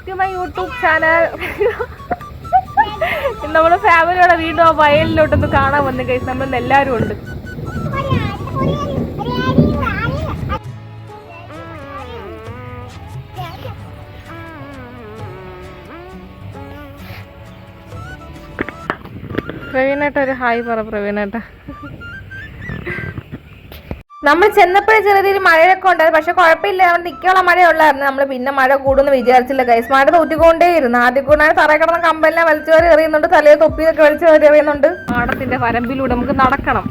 To my YouTube channel. നമ്മുടെ ഫാമിലിയോടെ വീണ്ടും ആ വയലിലോട്ടൊന്ന് കാണാൻ വന്നു ഗൈസ്. നമ്മൾ എല്ലാവരും ഉണ്ട്. പ്രവീണേട്ട ഒരു ഹായ് പറ. പ്രവീണേട്ട നമ്മൾ ചെന്നപ്പോഴും ചെറിയ രീതിയിൽ മഴയൊക്കെ ഉണ്ടായിരുന്നു. പക്ഷെ കുഴപ്പമില്ല, അവിടെ നിൽക്കാനുള്ള മഴയുള്ളായിരുന്നു. നമ്മൾ പിന്നെ മഴ കൂടുമെന്ന് വിചാരിച്ചില്ല ഗൈസ്. മഴ തൊറ്റിക്കൊണ്ടേയിരുന്നു. ആദ്യം കൂടെ തറ കിടന്ന കമ്പെല്ലാം വലിച്ചു വാരി എറിയുന്നുണ്ട്, തലയെ തൊപ്പിയൊക്കെ വലിച്ചു വാരി എറിയുന്നുണ്ട്. പാടത്തിന്റെ വരമ്പിലൂടെ നമുക്ക് നടക്കണം.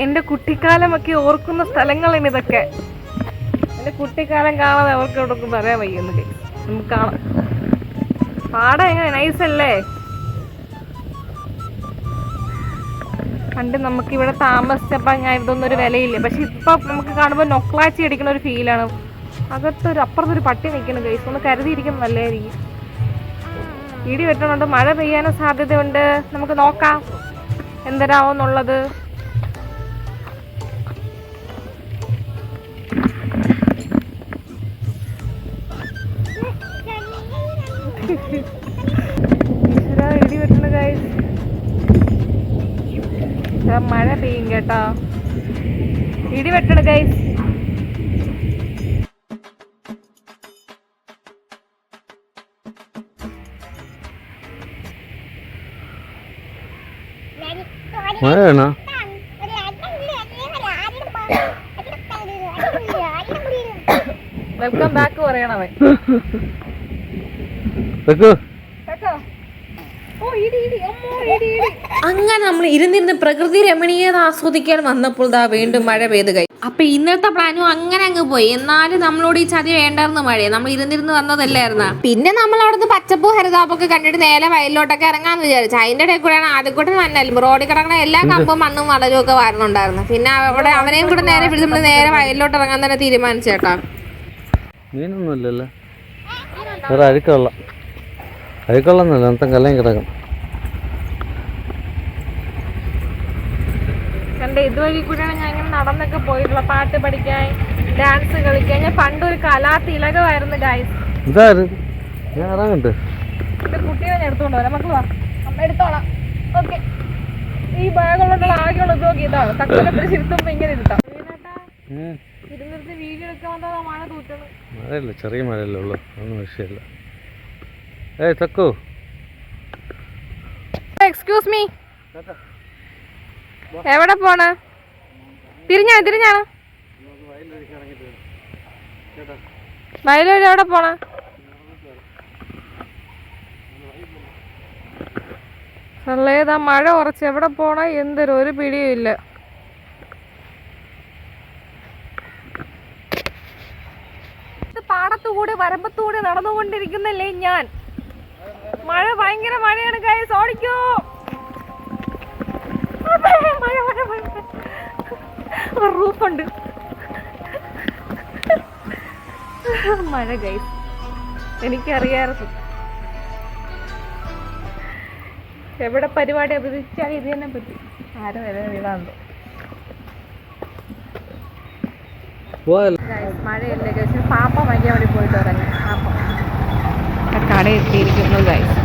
എന്റെ കുട്ടിക്കാലമൊക്കെ ഓർക്കുന്ന സ്ഥലങ്ങളാണ് ഇതൊക്കെ. എന്റെ കുട്ടിക്കാലം കാണാതെ അവർക്ക് ഇവിടെ പറയാൻ വയ്യുന്നു ഗൈസ്. നമുക്ക് കാണാം. പാടം എങ്ങനെ നൈസല്ലേ. പണ്ട് നമുക്ക് ഇവിടെ താമസിച്ചപ്പോൾ ഞാൻ ഇതൊന്നും ഒരു വിലയില്ല. പക്ഷെ ഇപ്പൊ നമുക്ക് കാണുമ്പോൾ നൊക്ലാച്ചി അടിക്കുന്ന ഒരു ഫീലാണ്. അപ്പുറത്തൊരു പട്ടി നിൽക്കുന്നു ഗൈസ്. ഒന്ന് കരുതിയിരിക്കുന്നത് നല്ലതായിരിക്കും. ഇടി വെട്ടണുണ്ട്, മഴ പെയ്യാനും സാധ്യതയുണ്ട്. നമുക്ക് നോക്കാം എന്തരാവെന്നുള്ളത്. ഇടി വെട്ടണ ഗൈസ്. മഴ പെയ്യും കേട്ടോ. ഇടി വെട്ടണ ഗൈസ്. മഴയാണോ? വെൽക്കം ബാക്ക് പറയണവൻ. അങ്ങനെ നമ്മൾ ഇരുന്നിരുന്ന് പ്രകൃതി രമണീയത ആസ്വദിക്കാൻ വന്നപ്പോൾ ദാ വീണ്ടും മഴ പെയ്ത് കഴിഞ്ഞു. അപ്പൊ ഇന്നത്തെ പ്ലാനും അങ്ങനെ അങ്ങ് പോയി. എന്നാലും നമ്മളോട് ഈ ചതി വേണ്ടായിരുന്നു. മഴയെ നമ്മൾ ഇരുന്നിരുന്ന് വന്നതല്ലായിരുന്ന. പിന്നെ നമ്മൾ അവിടുന്ന് പച്ചപ്പൂ ഹരിതാപ്പൊക്കെ കണ്ടിട്ട് നേരെ വയലിലോട്ടൊക്കെ ഇറങ്ങാന്ന് വിചാരിച്ചു. അതിന്റെ ഇടയിൽ കൂടെയാണ് ആദ്യക്കൂട്ടം വന്നാലും റോഡിൽ കിടക്കുന്ന എല്ലാ കമ്പും മണ്ണും വളരും ഒക്കെ വരുന്നുണ്ടായിരുന്നു. പിന്നെ അവിടെ അവനെയും കൂടെ നേരെ പിടിച്ച് നമ്മൾ നേരെ വയലിലോട്ട് ഇറങ്ങാൻ തന്നെ തീരുമാനിച്ചു കേട്ടോ. മീനൊന്നുമില്ലല്ലോ, വേറെ അഴുക്കള്ളന്നല്ല അന്നത്തെ കല്ലയും കിടക്കും. ഇതുവഴി കൂടെയാണ് ഞാൻ ഇങ്ങനെ നടന്നൊക്കെ പോയിട്ടുള്ള. പാട്ട് പഠിക്കാൻ, ഡാൻസ് കളിക്കാൻ. ഞാൻ പണ്ടൊരു കലാതിലകമായിരുന്നു ഗൈസ്. കുട്ടികളെ ഞാൻ എടുത്തോണ്ട് വരാം. മക്കള് വാ, അമ്മ എടുത്തോളാം. ഓക്കെ, ഈ ബാഗുള്ള ആകെയുള്ള നോക്കി ഇതാണ്. തക്കലൊക്കെ ഇരുത്തുമ്പോ ഇങ്ങനെ ഇരുത്താം. ഇരുന്നിരുന്ന് വീഡിയോ എടുക്കാൻ വന്നാൽ മഴ തൂറ്റണം. മഴയല്ല, ചെറിയ മഴയല്ലേ ഉള്ളു, ഒന്നും വിഷയമില്ല. ഏയ് തക്കു, എക്സ്ക്യൂസ് മീ, എവിടെ പോണ? തിരിഞ്ഞാണ് വയലൂര്. എവിടെ പോണ? ഏതാ മഴ കുറച്ച്. എവിടെ പോണ എന്തൊരു ഒരു പിടിയും ഇല്ല. പാടത്തുകൂടി വരമ്പത്തുകൂടി നടന്നുകൊണ്ടിരിക്കുന്നല്ലേ ഞാൻ. മഴ ഭയങ്കര മഴയാണ് ഗൈസ്. ഓടിക്കോ. റൂഫുണ്ട്. മഴ ഗൈസ്, എനിക്കറിയാറുണ്ട്. എവിടെ പരിപാടി അഭിനയിച്ചാൽ ഇത് തന്നെ പറ്റി. ആരും വരെ വീടാണല്ലോ. മഴയല്ലേ ഗൈസ്. പാപ്പ വയ്ക്കാൻ വേണ്ടി പോയിട്ട് ഇറങ്ങി. പാപ്പ കട എത്തിയിരിക്കുന്നു ഗൈസ്.